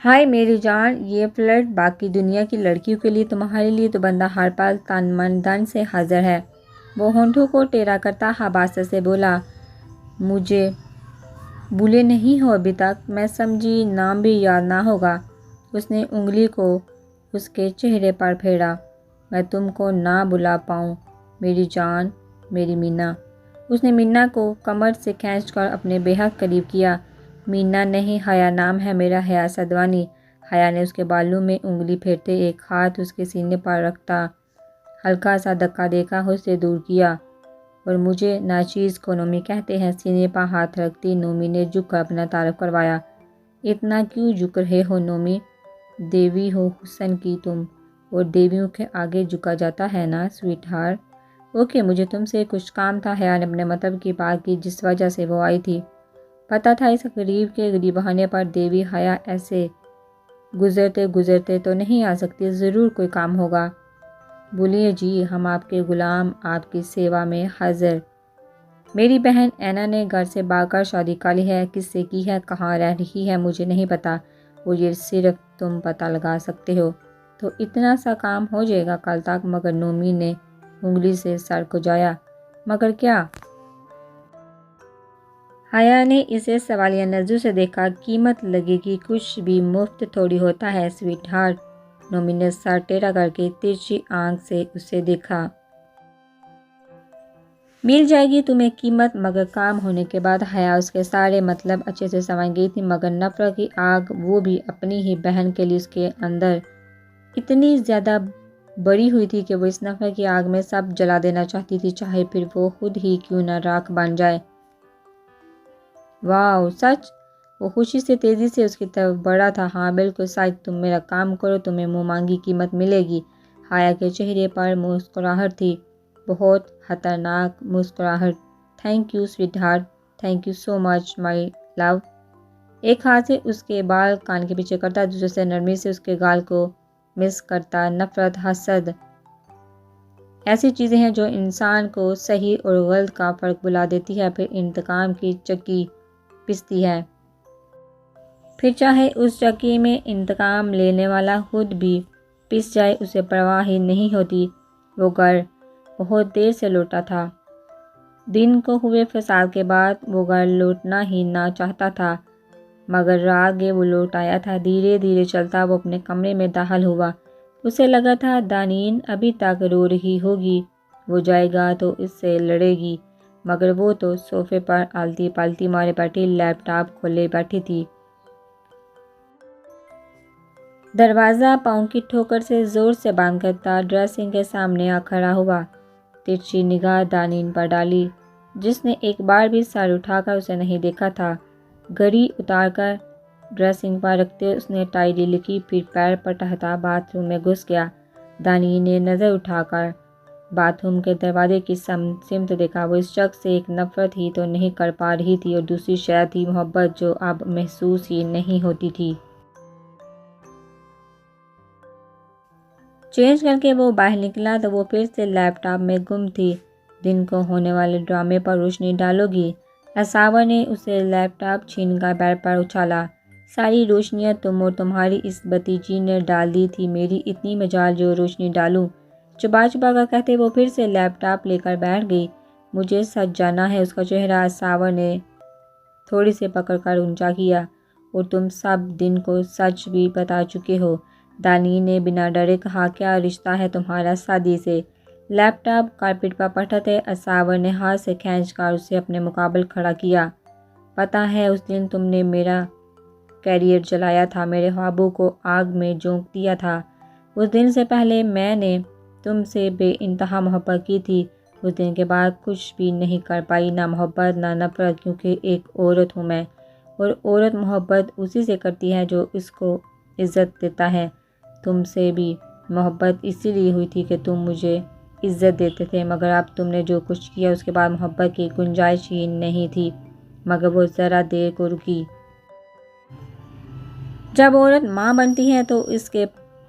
ہائے میری جان، یہ فلرٹ باقی دنیا کی لڑکیوں کے لیے، تمہارے لیے تو بندہ ہر پل تن من دھن سے حاضر ہے۔ وہ ہونٹوں کو ٹیڑھا کرتا حباست سے بولا، مجھے بھولے نہیں ہو ابھی تک؟ میں سمجھی نام بھی یاد نہ ہوگا۔ اس نے انگلی کو اس کے چہرے پر پھیرا۔ میں تم کو نہ بھلا پاؤں میری جان، میری مینا۔ اس نے مینا کو کمر سے کھینچ کر اپنے بے حد قریب کیا۔ مینا نہیں، حیا نام ہے میرا، حیا سدوانی۔ حیا نے اس کے بالوں میں انگلی پھیرتے ایک ہاتھ اس کے سینے پر رکھتا ہلکا سا دھکا دے کر اسے دور کیا۔ اور مجھے ناچیز کو نومی کہتے ہیں۔ سینے پر ہاتھ رکھتی نومی نے جھک کر اپنا تعارف کروایا۔ اتنا کیوں جھک رہے ہو نومی؟ دیوی ہو حسن کی تم، اور دیویوں کے آگے جھکا جاتا ہے نا سویٹ ہارٹ۔ اوکے، مجھے تم سے کچھ کام تھا۔ حیا نے اپنے مطلب کی بات کی جس وجہ سے وہ آئی تھی۔ پتہ تھا اس غریب کے غریب ہونے پر دیوی حیا ایسے گزرتے تو نہیں آ سکتی، ضرور کوئی کام ہوگا۔ بولیے جی، ہم آپ کے غلام، آپ کی سیوا میں حاضر۔ میری بہن اینا نے گھر سے بھاگ کر شادی کر لی ہے۔ کس سے کی ہے، کہاں رہ رہی ہے مجھے نہیں پتا، اور یہ صرف تم پتہ لگا سکتے ہو۔ تو اتنا سا کام ہو جائے گا کل تک؟ مگر نومی نے انگلی سے سر کھجایا۔ مگر کیا؟ حیا نے اسے سوالیہ نظروں سے دیکھا۔ قیمت لگے گی، کچھ بھی مفت تھوڑی ہوتا ہے سویٹ ہارٹ۔ نومی نے سر ٹیڑھا کر کے ترچھی آنکھ سے اسے دیکھا۔ مل جائے گی تمہیں قیمت، مگر کام ہونے کے بعد۔ حیا اس کے سارے مطلب اچھے سے سمجھ گئی تھی، مگر نفرت کی آگ، وہ بھی اپنی ہی بہن کے لیے، اس کے اندر اتنی زیادہ بڑی ہوئی تھی کہ وہ اس نفرت کی آگ میں سب جلا دینا چاہتی تھی، چاہے پھر وہ خود ہی کیوں نہ راکھ بن جائے۔ واو، سچ؟ وہ خوشی سے تیزی سے اس کی طرف بڑھا تھا۔ ہاں بالکل سچ، تم میرا کام کرو، تمہیں منہ مانگی قیمت ملے گی۔ حیا کے چہرے پر مسکراہٹ تھی، بہت خطرناک مسکراہٹ۔ Thank you sweetheart, thank you so much my love. ایک ہاتھ سے اس کے بال کان کے پیچھے کرتا، دوسرے سے نرمی سے اس کے گال کو مس کرتا۔ نفرت، حسد، ایسی چیزیں ہیں جو انسان کو صحیح اور غلط کا فرق بلا دیتی ہے، پھر انتقام کی چکی پستی ہے۔ پھر چاہے اس چکی میں انتقام لینے والا خود بھی پس جائے، اسے پرواہ ہی نہیں ہوتی۔ وہ گھر بہت دیر سے لوٹا تھا۔ دن کو ہوئے فساد کے بعد وہ گھر لوٹنا ہی نہ چاہتا تھا، مگر رات گئے وہ لوٹ آیا تھا۔ دھیرے دھیرے چلتا وہ اپنے کمرے میں داخل ہوا۔ اسے لگا تھا دانین ابھی تک رو رہی ہوگی، وہ جائے گا تو اس سے لڑے گی، مگر وہ تو صوفے پر الٹی پلٹی مارے بیٹھی، لیپ ٹاپ کھولے بیٹھی تھی۔ دروازہ پاؤں کی ٹھوکر سے زور سے بند کرتا ڈریسنگ کے سامنے آ کھڑا ہوا، ترچھی نگاہ دانین پر ڈالی، جس نے ایک بار بھی سر اٹھا کر اسے نہیں دیکھا تھا۔ گھڑی اتار کر ڈریسنگ پر رکھتے اس نے ٹائری لکھی، پھر پیر پٹکتا باتھ روم میں گھس گیا۔ دانین نے نظر اٹھا کر باتھ روم کے دروازے کی سمت دیکھا۔ وہ اس شخص سے ایک نفرت ہی تو نہیں کر پا رہی تھی، اور دوسری شے تھی محبت، جو اب محسوس ہی نہیں ہوتی تھی۔ چینج کر کے وہ باہر نکلا تو وہ پھر سے لیپ ٹاپ میں گم تھی۔ دن کو ہونے والے ڈرامے پر روشنی ڈالو گی؟ ایشور نے اسے لیپ ٹاپ چھین کر بیڈ پر اچھالا۔ ساری روشنیاں تم اور تمہاری اس بھتیجی نے ڈال دی تھی، میری اتنی مجال جو روشنی ڈالوں۔ چبا چبا کر کہتے وہ پھر سے لیپ ٹاپ لے کر بیٹھ گئی۔ مجھے سچ جانا ہے، اس کا چہرہ ایشور نے تھوڑی سے پکڑ کر اونچا کیا، اور تم سب دن کو سچ بھی بتا چکے ہو۔ دانین نے بنا ڈرے کہا، کیا رشتہ ہے تمہارا سادی سے؟ لیپ ٹاپ کارپیٹ پر پٹکتے ایشور نے ہاتھ سے کھینچ کر اسے اپنے مقابل کھڑا کیا۔ پتہ ہے اس دن تم نے میرا کیریئر جلایا تھا، میرے خوابوں کو آگ میں جھونک دیا تھا۔ اس دن سے پہلے میں نے تم سے بے انتہا محبت کی تھی، اس دن کے بعد کچھ بھی نہیں کر پائی، نہ محبت نہ نفرت، کیونکہ ایک عورت ہوں میں، اور عورت محبت اسی سے کرتی ہے جو اس کو عزت دیتا ہے۔ تم سے بھی محبت اسی لیے ہوئی تھی کہ تم مجھے عزت دیتے تھے، مگر اب تم نے جو کچھ کیا اس کے بعد محبت کی گنجائش ہی نہیں تھی، مگر وہ ذرا دیر کو رکی۔ جب عورت ماں بنتی ہے تو اس کے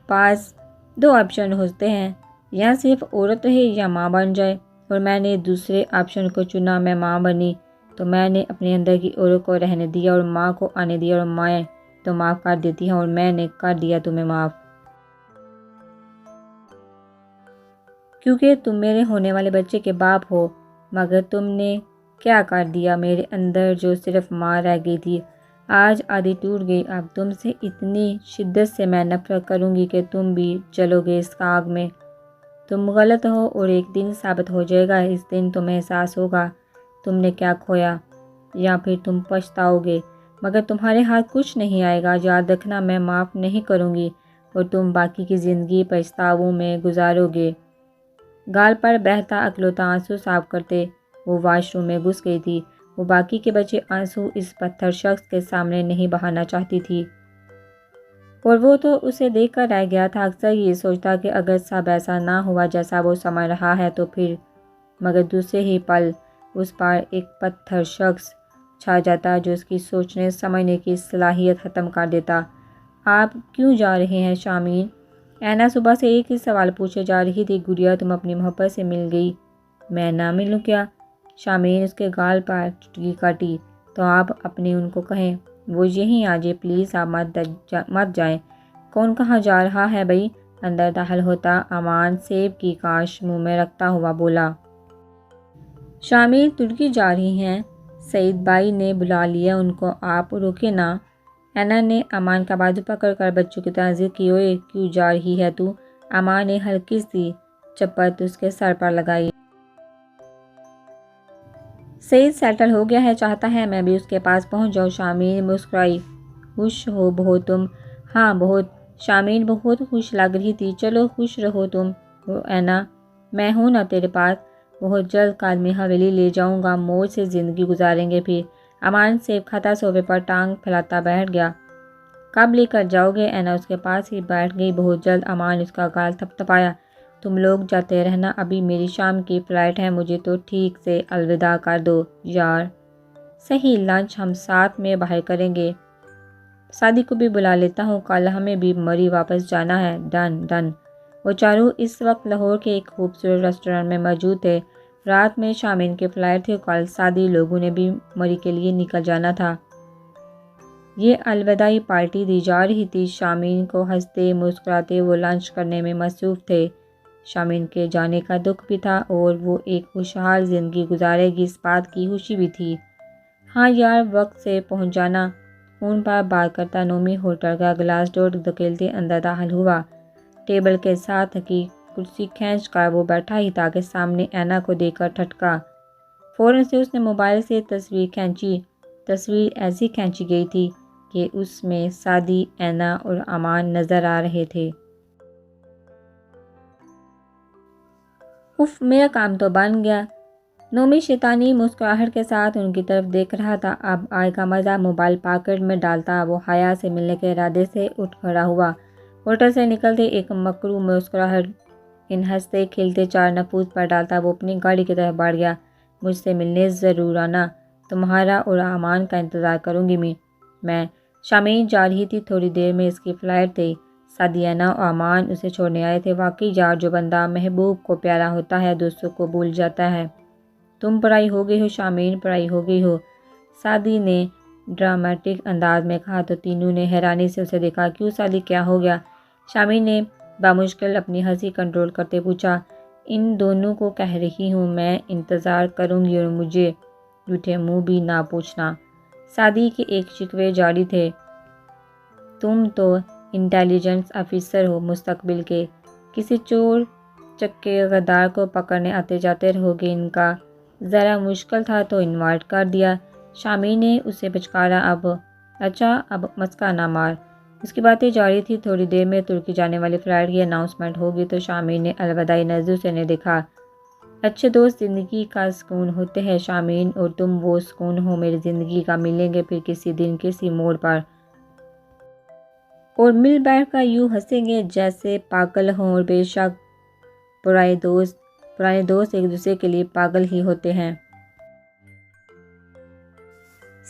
پاس دو آپشن ہوتے ہیں، یا صرف عورت رہے یا ماں بن جائے، اور میں نے دوسرے آپشن کو چنا۔ میں ماں بنی تو میں نے اپنے اندر کی عورت کو رہنے دیا اور ماں کو آنے دیا، اور میں تو معاف کر دیتی ہے اور میں نے کر دیا تمہیں معاف، کیونکہ تم میرے ہونے والے بچے کے باپ ہو۔ مگر تم نے کیا کر دیا؟ میرے اندر جو صرف ماں رہ گئی تھی آج آدھی ٹوٹ گئی۔ اب تم سے اتنی شدت سے میں نفرت کروں گی کہ تم بھی جلو گے اس آگ میں۔ تم غلط ہو اور ایک دن ثابت ہو جائے گا۔ اس دن تمہیں احساس ہوگا تم نے کیا کھویا، یا پھر تم پچھتاؤ گے، مگر تمہارے ہاتھ کچھ نہیں آئے گا۔ یاد رکھنا، میں معاف نہیں کروں گی اور تم باقی کی زندگی پچھتاووں میں گزارو گے۔ گال پر بہتا اکلوتا آنسو صاف کرتے وہ واش روم میں گھس گئی تھی۔ وہ باقی کے بچے آنسو اس پتھر شخص کے سامنے نہیں بہانا چاہتی تھی، اور وہ تو اسے دیکھ کر رہ گیا تھا۔ اکثر یہ سوچتا کہ اگر سب ایسا نہ ہوا جیسا وہ سمجھ رہا ہے تو پھر، مگر دوسرے ہی پل اس پر ایک پتھر شخص چھا جاتا جو اس کی سوچنے سمجھنے کی صلاحیت ختم کر دیتا۔ آپ کیوں جا رہے ہیں شامین؟ اینا صبح سے ایک ہی سوال پوچھے جا رہی تھی۔ گڑیا تم اپنی محبت سے مل گئی، میں نہ ملوں کیا؟ شامین اس کے گال پر چٹکی کاٹی۔ تو آپ اپنے ان کو کہیں وہ یہیں آ جائے، پلیز آپ مت جائیں۔ کون کہاں جا رہا ہے بھئی؟ اندر داخل ہوتا امان سیب کی کاش منہ میں رکھتا ہوا بولا۔ شامین ترکی جا رہی ہیں، سعید بھائی نے بلا لیا ان کو، آپ روکے نا۔ اینا نے امان کا بازو پکڑ کر بچوں کی طرح ضد کی۔ اوئے کیوں جا رہی ہے تو؟ امان نے ہلکی سی چپت اس کے سر پر لگائی۔ سعید سیٹل ہو گیا ہے، چاہتا ہے میں بھی اس کے پاس پہنچ جاؤں۔ شامین مسکرائی۔ خوش ہو بہت تم؟ ہاں بہت۔ شامین بہت خوش لگ رہی تھی۔ چلو خوش رہو تم۔ اینا میں ہوں نا تیرے پاس، بہت جلد قادمی حویلی لے جاؤں گا، موج سے زندگی گزاریں گے پھر۔ امان سیب کھاتا صوفے پر ٹانگ پھیلاتا بیٹھ گیا۔ کب لے کر جاؤ گے؟ اینا اس کے پاس ہی بیٹھ گئی۔ بہت جلد۔ امان اس کا گال تھپتھپایا۔ تم لوگ جاتے رہنا، ابھی میری شام کی فلائٹ ہے، مجھے تو ٹھیک سے الوداع کر دو یار۔ صحیح، لنچ ہم ساتھ میں باہر کریں گے، سادی کو بھی بلا لیتا ہوں، کل ہمیں بھی مری واپس جانا ہے۔ Done done. وہ چاروں اس وقت لاہور کے ایک خوبصورت ریسٹورانٹ میں موجود تھے۔ رات میں شامین کی فلائٹ تھی، کل سادی لوگوں نے بھی مری کے لیے نکل جانا تھا۔ یہ الوداعی پارٹی دی جا رہی تھی۔ شامین کو ہنستے مسکراتے وہ لنچ کرنے میں مصروف تھے۔ شامین کے جانے کا دکھ بھی تھا اور وہ ایک خوشحال زندگی گزارے گی اس بات کی خوشی بھی تھی۔ ہاں یار، وقت سے پہنچ جانا۔ فون پر بات کرتا نومی ہوٹل کا گلاس ڈور دھکیلتے اندر داخل ہوا۔ ٹیبل کے ساتھ کی کرسی کھینچ کر وہ بیٹھا ہی تھا کہ سامنے اینا کو دیکھ کر ٹھٹکا۔ فوراً سے اس نے موبائل سے تصویر کھینچی۔ تصویر ایسی کھینچی گئی تھی کہ اس میں سادی، اینا اور امان نظر آ رہے تھے۔ اف، میرا کام تو بن گیا۔ نومی شیطانی مسکراہٹ کے ساتھ ان کی طرف دیکھ رہا تھا۔ اب آئے گا مزہ۔ موبائل پاکٹ میں ڈالتا وہ حیا سے ملنے کے ارادے سے اٹھ کھڑا ہوا۔ ہوٹل سے نکلتے ایک مکروہ مسکراہٹ ان ہنستے کھیلتے چار نفوذ پر ڈالتا وہ اپنی گاڑی کی طرف بڑھ گیا۔ مجھ سے ملنے ضرور آنا، تمہارا اور امان کا انتظار کروں گی میں۔ شامین جا رہی تھی، تھوڑی دیر میں اس کی فلائٹ تھی۔ سادی، اینا اور امان اسے چھوڑنے آئے تھے۔ واقعی یار، جو بندہ محبوب کو پیارا ہوتا ہے دوستوں کو بھول جاتا ہے۔ تم پرائی ہو گئی ہو شامین، پرائی ہو گئی ہو، سادی نے ڈرامٹک انداز میں کہا تو تینوں نے حیرانی سے اسے دیکھا۔ کیوں سادی، کیا ہو گیا؟ شامین نے بامشکل اپنی ہنسی کنٹرول کرتے پوچھا۔ ان دونوں کو کہہ رہی ہوں میں انتظار کروں گی، اور مجھے جھوٹے منہ بھی نہ پوچھنا۔ سادی کے ایک شکوے جاری تھے۔ تم تو انٹیلیجنس آفیسر ہو مستقبل کے، کسی چور چکے غدار کو پکڑنے آتے جاتے رہو گے، ان کا ذرا مشکل تھا تو انوائٹ کر دیا۔ شامین نے اسے پچکارا۔ اچھا اب مسکا نہ مار۔ اس کی باتیں جاری تھی۔ تھوڑی دیر میں ترکی جانے والی فلائٹ کی اناؤنسمنٹ ہوگی تو شامین نے الوداعی نظروں سے انہیں دیکھا۔ اچھے دوست زندگی کا سکون ہوتے ہیں شامین، اور تم وہ سکون ہو میری زندگی کا۔ ملیں گے پھر کسی دن کسی موڑ پر، اور مل بیٹھ کر یوں ہنسیں گے جیسے پاگل ہوں، اور بے شک پرانے دوست ایک دوسرے کے لیے پاگل ہی ہوتے ہیں۔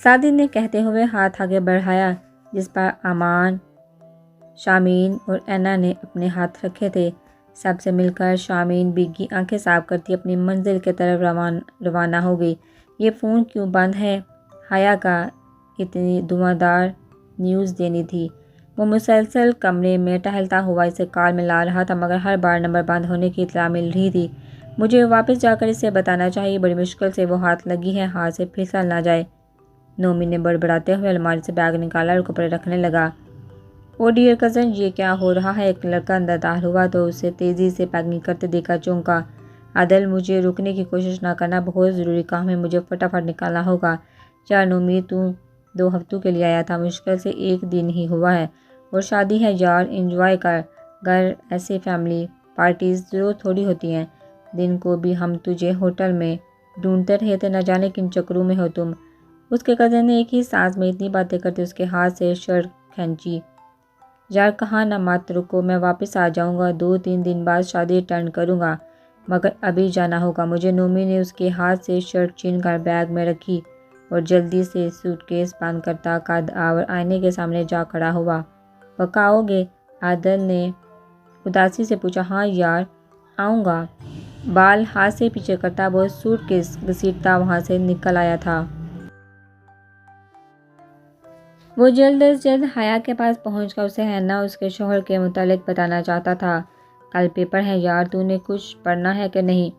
سادی نے کہتے ہوئے ہاتھ آگے بڑھایا جس پر امان، شامین اور اینا نے اپنے ہاتھ رکھے تھے۔ سب سے مل کر شامین بھیگی آنکھیں صاف کرتی اپنی منزل کی طرف روانہ ہو گئی۔ یہ فون کیوں بند ہے؟ حیا کا اتنی دھواں دار نیوز دینی تھی۔ وہ مسلسل کمرے میں ٹہلتا ہوا اسے کال میں لا رہا تھا، مگر ہر بار نمبر بند ہونے کی اطلاع مل رہی تھی۔ مجھے واپس جا کر اسے بتانا چاہیے، بڑی مشکل سے وہ ہاتھ لگی ہے، ہاتھ سے پھسل نہ جائے۔ نومی نے بڑبڑاتے ہوئے الماری سے بیگ نکالا اور کپڑے رکھنے لگا۔ او ڈیئر کزن، یہ کیا ہو رہا ہے؟ ایک لڑکا اندر داخل ہوا تو اسے تیزی سے پیکنگ کرتے دیکھا چونکا۔ عادل، مجھے رکنے کی کوشش نہ کرنا، بہت ضروری کام ہے، مجھے فٹافٹ نکالنا ہوگا۔ یار نومی، تو 2 ہفتوں کے لیے آیا تھا، مشکل سے 1 دن ہی ہوا ہے، اور شادی ہے یار، انجوائے کر۔ گھر ایسے فیملی پارٹیز ضرور تھوڑی ہوتی ہیں۔ دن کو بھی ہم تجھے ہوٹل میں ڈھونڈتے رہے تھے، نہ جانے کن چکروں میں ہو تم۔ اس کے کزن نے ایک ہی سانس میں اتنی باتیں کرتے اس کے ہاتھ سے شرٹ کھینچی۔ یار کہاں نہ مت رکو، میں واپس آ جاؤں گا، 2-3 دن بعد شادی ٹرن کروں گا، مگر ابھی جانا ہوگا مجھے۔ نومی نے اس کے ہاتھ سے شرٹ چھین کر بیگ میں رکھی اور جلدی سے سوٹ کیس بند کرتا قد آور آئینے کے سامنے جا کھڑا ہوا۔ پکا آؤ گے؟ عادل نے اداسی سے پوچھا۔ ہاں یار، آؤں گا۔ بال ہاتھ سے پیچھے کرتا وہ سوٹ کیس گھسیٹتا وہاں سے نکل آیا تھا۔ وہ جلد از جلد حیا کے پاس پہنچ کر اسے حنا اس کے شوہر کے متعلق بتانا چاہتا تھا۔ کل پیپر ہے یار، تو نے کچھ پڑھنا ہے کہ نہیں؟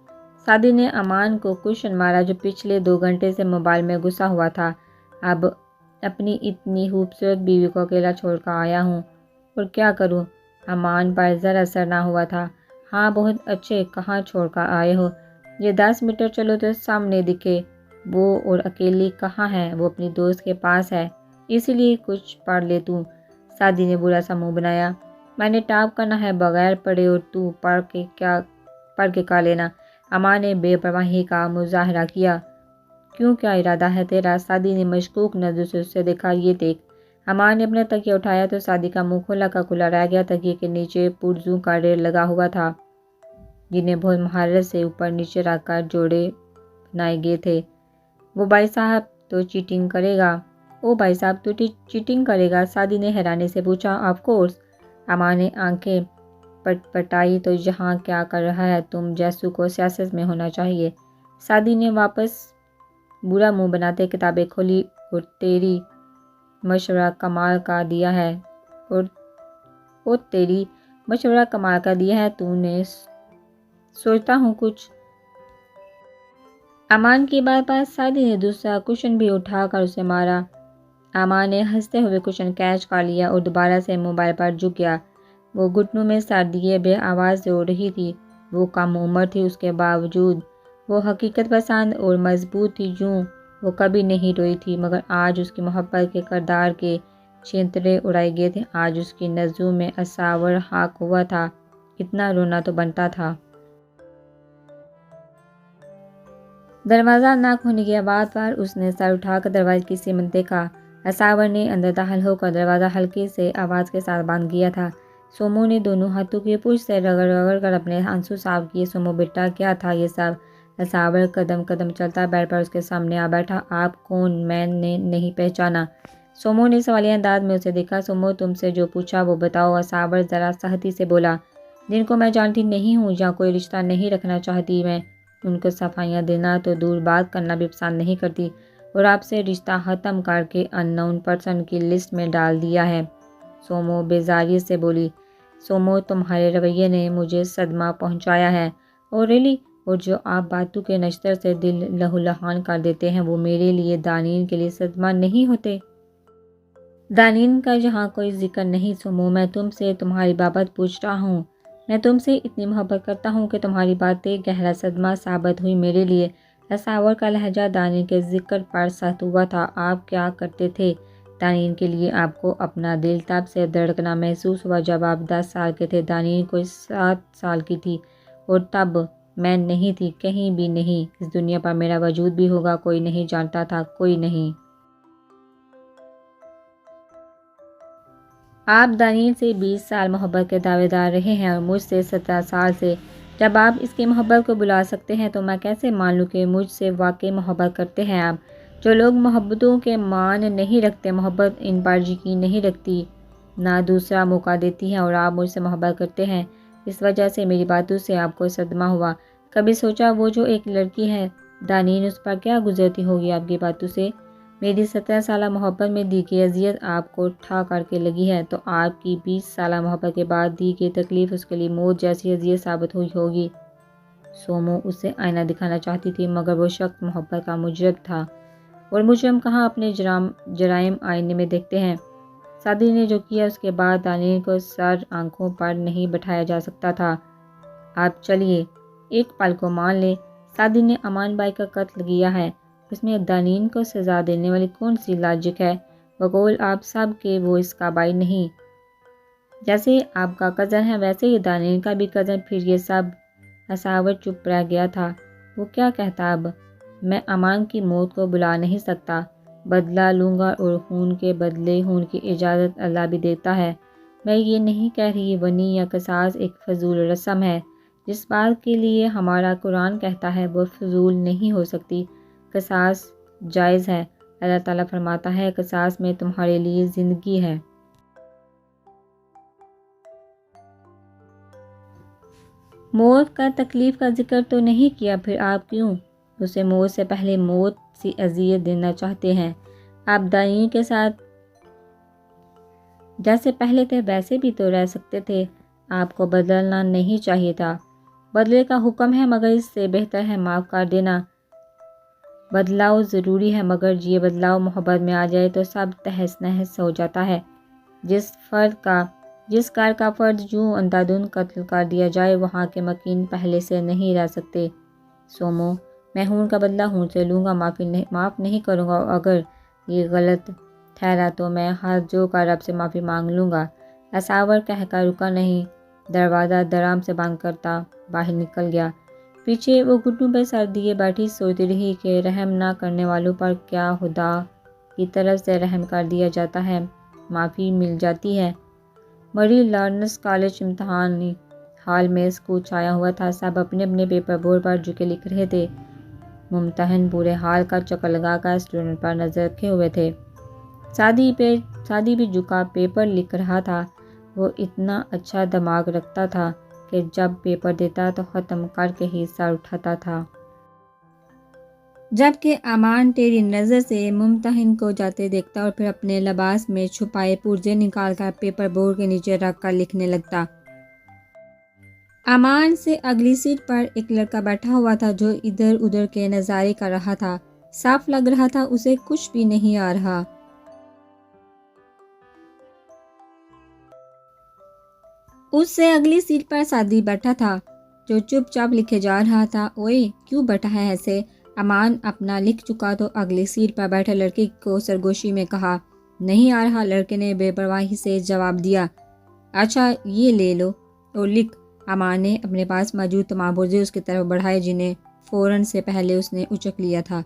سعدی نے امان کو کوشچن مارا جو پچھلے 2 گھنٹے سے موبائل میں گھسا ہوا تھا۔ اب اپنی اتنی خوبصورت بیوی کو اکیلا چھوڑ کر آیا ہوں، اور کیا کروں؟ امان پر ذرا اثر نہ ہوا تھا۔ ہاں بہت اچھے، کہاں چھوڑ کر آئے ہو؟ یہ 10 میٹر چلو تو سامنے دکھے۔ وہ اور اکیلی کہاں ہے؟ وہ اپنی دوست کے پاس ہے، اسی لیے کچھ پڑھ لے تو۔ سعدی نے برا سا منہ بنایا۔ میں نے ٹاپ کرنا ہے بغیر پڑھے، اور تو پڑھ کے کا لینا؟ امان نے بے پرواہی کا مظاہرہ کیا۔ کیوں، کیا ارادہ ہے تیرا؟ سعدی نے مشکوک نظر سے اسے دیکھا۔ یہ دیکھ۔ امان نے اپنا تکیہ اٹھایا تو سعدی کا منہ کھلا کا کھلا رہ گیا۔ تکیے کے نیچے پرزوں کا ڈھیر لگا ہوا تھا، جنہیں بہت مہارت سے اوپر نیچے رکھ کر جوڑے بنائے گئے تھے۔ وہ بھائی صاحب تو چیٹنگ کرے گا؟ او بھائی صاحب تو چیٹنگ کرے گا؟ سعدی نے حیرانی سے پوچھا۔ Of course. امان نے آنکھیں پٹائی تو یہاں کیا کر رہا ہے؟ تم جیسو کو سیاست میں ہونا چاہیے۔ سعدی نے واپس برا منہ بناتے کتابیں کھولی۔ اور تیری مشورہ کمال کا دیا ہے، تو نے سوچتا ہوں کچھ۔ امان کی بات پر سعدی نے دوسرا کوشچن بھی اٹھا کر اسے مارا۔ امان نے ہنستے ہوئے کوشچن کیچ کر لیا اور دوبارہ سے موبائل پر جھک گیا۔ وہ گھٹنوں میں سر دیے بے آواز رو رہی تھی۔ وہ کم عمر تھی، اس کے باوجود وہ حقیقت پسند اور مضبوط تھی، یوں وہ کبھی نہیں روئی تھی، مگر آج اس کی محبت کے کردار کے چھینترے اڑائے گئے تھے۔ آج اس کی نظروں میں اصاور خاک ہوا تھا۔ اتنا رونا تو بنتا تھا۔ دروازہ ناک ہونے کی آواز پر اس نے سر اٹھا کر دروازے کی سمت دیکھا۔ اصاور نے اندر داخل ہو کر دروازہ ہلکی سے آواز کے ساتھ بند کیا تھا۔ سومو نے دونوں ہاتھوں کی پشت سے رگڑ رگڑ کر اپنے آنسو صاف کیے۔ سومو بیٹا، کیا تھا یہ سب؟ اصاور قدم قدم چلتا بیڈ پر اس کے سامنے آ بیٹھا۔ آپ کون؟ میں نے نہیں پہچانا۔ سومو نے سوالیہ انداز میں اسے دیکھا۔ سومو، تم سے جو پوچھا وہ بتاؤ، اصاور ذرا سختی سے بولا۔ جن کو میں جانتی نہیں ہوں یا کوئی رشتہ نہیں رکھنا چاہتی، میں ان کو صفائیاں دینا تو دور بات کرنا بھی پسند نہیں کرتی، اور آپ سے رشتہ ختم کر کے ان نون پرسن کی لسٹ میں ڈال دیا ہے، سومو بیزاریت سے بولی۔ سومو، تمہارے رویے نے مجھے صدمہ پہنچایا ہے، اور ریلی، اور جو آپ باتوں کے نشتر سے دل لہولہان کر دیتے ہیں وہ میرے لیے دانین کے لیے صدمہ نہیں ہوتے۔ دانین کا یہاں کوئی ذکر نہیں سومو، میں تم سے تمہاری بابت پوچھ رہا ہوں۔ میں تم سے اتنی محبت کرتا ہوں کہ تمہاری باتیں گہرا صدمہ ثابت ہوئی میرے لیے۔ اصاور کا لہجہ دانین کے ذکر پر سخت ہوا تھا۔ آپ کیا کرتے تھے دانین کے لیے؟ آپ کو اپنا دل تب سے دھڑکنا محسوس ہوا جب آپ 10 سال کے تھے۔ دانین کوئی 7 سال کی تھی، اور تب میں نہیں تھی، کہیں بھی نہیں۔ اس دنیا پر میرا وجود بھی ہوگا کوئی نہیں جانتا تھا، کوئی نہیں۔ آپ دانین سے 20 سال محبت کے دعوے دار رہے ہیں، اور مجھ سے 17 سال سے۔ جب آپ اس کی محبت کو بلا سکتے ہیں تو میں کیسے مان لوں کہ مجھ سے واقعی محبت کرتے ہیں آپ؟ جو لوگ محبتوں کے مان نہیں رکھتے، محبت ان پر یقین نہیں رکھتی، نہ دوسرا موقع دیتی ہے، اور آپ مجھ سے محبت کرتے ہیں، اس وجہ سے میری باتوں سے آپ کو صدمہ ہوا۔ کبھی سوچا وہ جو ایک لڑکی ہے دانین، اس پر کیا گزرتی ہوگی آپ کی باتوں سے؟ میری 17 سالہ محبت میں دی گئی اذیت آپ کو ٹھا کر کے لگی ہے تو آپ کی 20 سالہ محبت کے بعد دی گئی تکلیف اس کے لیے موت جیسی اذیت ثابت ہوئی ہوگی۔ سومو اسے آئینہ دکھانا چاہتی تھی مگر وہ شخص محبت کا مجرم تھا، اور مجرم کہاں اپنے جرائم آئینے میں دیکھتے ہیں۔ سادی نے جو کیا اس کے بعد دانین کو سر آنکھوں پر نہیں بٹھایا جا سکتا تھا۔ آپ چلیے ایک پل کو مان لیں، سادی نے امان بائی کا قتل کیا ہے، اس میں دانین کو سزا دینے والی کون سی لاجک ہے؟ بقول آپ سب کے وہ اس کا بائی نہیں، جیسے آپ کا کزن ہے ویسے ہی دانین کا بھی کزن۔ پھر یہ سب اساور چپ رہ گیا تھا۔ وہ کیا کہتا اب؟ میں امان کی موت کو بلا نہیں سکتا، بدلہ لوں گا اور خون کے بدلے خون کی اجازت اللہ بھی دیتا ہے۔ میں یہ نہیں کہہ رہی ونی یا قصاص ایک فضول رسم ہے، جس بات کے لیے ہمارا قرآن کہتا ہے وہ فضول نہیں ہو سکتی۔ قصاص جائز ہے، اللہ تعالیٰ فرماتا ہے قصاص میں تمہارے لیے زندگی ہے۔ موت کا تکلیف کا ذکر تو نہیں کیا، پھر آپ کیوں اسے موت سے پہلے موت سی اذیت دینا چاہتے ہیں؟ آپ دانین کے ساتھ جیسے پہلے تھے ویسے بھی تو رہ سکتے تھے، آپ کو بدلنا نہیں چاہیے تھا۔ بدلے کا حکم ہے مگر اس سے بہتر ہے معاف کر دینا۔ بدلاؤ ضروری ہے مگر یہ بدلاؤ محبت میں آ جائے تو سب تہس نہس ہو جاتا ہے۔ جس کار کا فرد یوں اندھادھند قتل کر دیا جائے وہاں کے مکین پہلے سے نہیں رہ سکتے۔ سومو میں خون کا بدلہ خون سے لوں گا، معاف نہیں کروں گا، اگر یہ غلط ٹھہرا تو میں ہاتھ جو کر رب سے معافی مانگ لوں گا۔ اساور کہہ کر رکا نہیں، دروازہ درام سے بند کرتا باہر نکل گیا۔ پیچھے وہ گھٹنوں پہ سر دیے بیٹھی سوچتی رہی کہ رحم نہ کرنے والوں پر کیا خدا کی طرف سے رحم کر دیا جاتا ہے، معافی مل جاتی ہے۔ مری لارنس کالج امتحانی ہال میں سکوت چھایا ہوا تھا، سب اپنے اپنے پیپر بورڈ پر جھکے لکھ رہے تھے۔ ممتحن پورے حال کا چکر لگا کر اسٹوڈنٹ پر نظر رکھے ہوئے تھے۔ سادی بھی جھکا پیپر لکھ رہا تھا۔ وہ اتنا اچھا دماغ رکھتا تھا کہ جب پیپر دیتا تو ختم کر کے ہی سر اٹھاتا تھا۔ جبکہ امان تیری نظر سے ممتحن کو جاتے دیکھتا اور پھر اپنے لباس میں چھپائے پرزے نکال کر پیپر بورڈ کے نیچے رکھ کر لکھنے لگتا۔ امان سے اگلی سیٹ پر ایک لڑکا بیٹھا ہوا تھا جو ادھر ادھر کے نظارے کر رہا تھا، صاف لگ رہا تھا اسے کچھ بھی نہیں آ رہا۔ اس سے اگلی سیٹ پر سادی بیٹھا تھا جو چپ چاپ لکھے جا رہا تھا۔ اوئے کیوں بیٹھا ہے ایسے؟ امان اپنا لکھ چکا تو اگلی سیٹ پر بیٹھے لڑکے کو سرگوشی میں کہا۔ نہیں آ رہا، لڑکے نے بے پرواہی سے جواب دیا۔ اچھا یہ لے لو اور لکھ۔ امان نے اپنے پاس موجود تمام پرزے اس کی طرف بڑھائے جنہیں فوراً سے پہلے اس نے اچک لیا تھا۔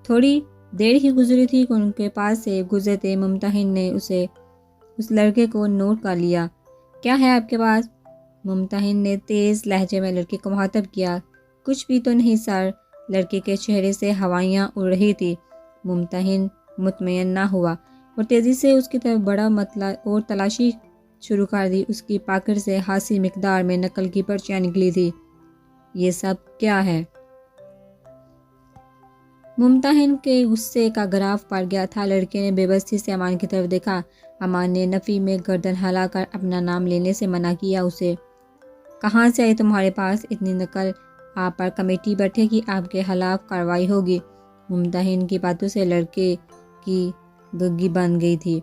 تھوڑی دیر ہی گزری تھی کہ ان کے پاس سے گزرتے ممتحن نے اس لڑکے کو نوٹ کر لیا۔ کیا ہے آپ کے پاس؟ ممتحن نے تیز لہجے میں لڑکے کو مخاطب کیا۔ کچھ بھی تو نہیں سر، لڑکے کے چہرے سے ہوائیاں اڑ رہی تھی۔ ممتحن مطمئن نہ ہوا اور تیزی سے اس کی طرف بڑھا اور تلاشی شروع کر دی۔ اس کی پاکٹ سے خاصی مقدار میں نقل کی پرچیاں نکلی تھی۔ یہ سب کیا ہے؟ ممتحن کے غصے کا گراف پڑ گیا تھا۔ لڑکے نے بے بسی سے امان کی طرف دیکھا۔ امان نے نفی میں گردن ہلا کر اپنا نام لینے سے منع کیا اسے۔ کہاں سے آئی تمہارے پاس اتنی نقل؟ آپ پر کمیٹی بیٹھے گی، آپ کے خلاف کارروائی ہوگی۔ ممتحن کی باتوں سے لڑکے کی گگی بن گئی تھی۔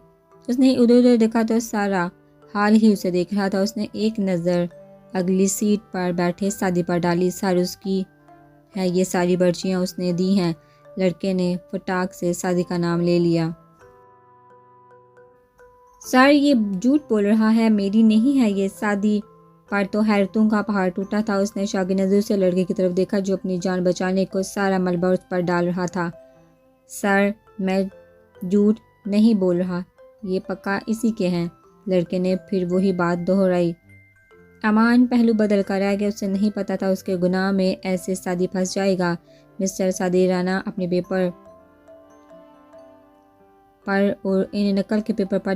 اس نے ادھر ادھر دیکھا تو سارا حال ہی اسے دیکھ رہا تھا۔ اس نے ایک نظر اگلی سیٹ پر بیٹھے سادی پر ڈالی۔ سر اس کی ہے، یہ ساری پرچیاں اس نے دی ہیں۔ لڑکے نے فٹاک سے سادی کا نام لے لیا۔ سر یہ جھوٹ بول رہا ہے، میری نہیں ہے یہ۔ سادی پر تو حیرتوں کا پہاڑ ٹوٹا تھا۔ اس نے شاگی نظر سے لڑکے کی طرف دیکھا جو اپنی جان بچانے کو سارا ملبہ اس پر ڈال رہا تھا۔ سر میں جھوٹ نہیں بول رہا، یہ پکا اسی کے ہیں۔ لڑکے نے پھر وہی بات دہرائی۔ امان پہلو بدل کر رہ گیا، اسے نہیں پتا تھا اس کے گناہ میں ایسے سادی پھنس جائے گا۔ مسٹر سادی رانا اپنے پیپر پر اور ان نقل کے پیپر پر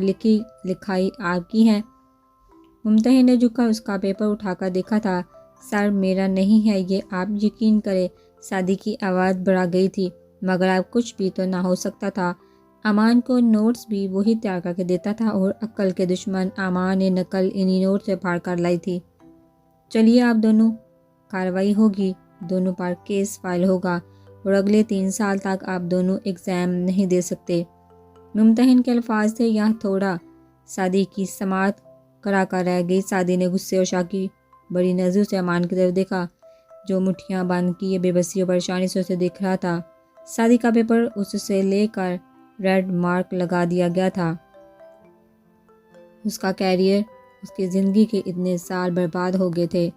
لکھائی آپ کی ہے؟ ممتحن نے جھک کر اس کا پیپر اٹھا کر دیکھا تھا۔ سر میرا نہیں ہے یہ، آپ یقین کریں۔ سادی کی آواز بڑھا گئی تھی۔ مگر اب کچھ بھی تو نہ ہو سکتا تھا۔ امان کو نوٹس بھی وہی تیار کر کے دیتا تھا اور عقل کے دشمن امان نے نقل انہی نوٹ سے پھاڑ کر لائی تھی۔ چلیے آپ دونوں، کارروائی ہوگی، دونوں پر کیس فائل ہوگا اور اگلے 3 سال تک آپ دونوں ایگزام نہیں دے سکتے۔ ممتحن کے الفاظ تھے یا تھوڑا سعدی کی سماعت کرا کر رہ گئی۔ سعدی نے غصے اور شک کی بڑی نظروں سے امان کی طرف دیکھا جو مٹھیاں بند کیے بے بسی اور پریشانی سے اسے دیکھ رہا تھا۔ سعدی کا پیپر اس سے لے کر ریڈ مارک لگا دیا گیا تھا۔ اس کا کیریئر، اس کی زندگی کے اتنے سال برباد ہو گئے تھے۔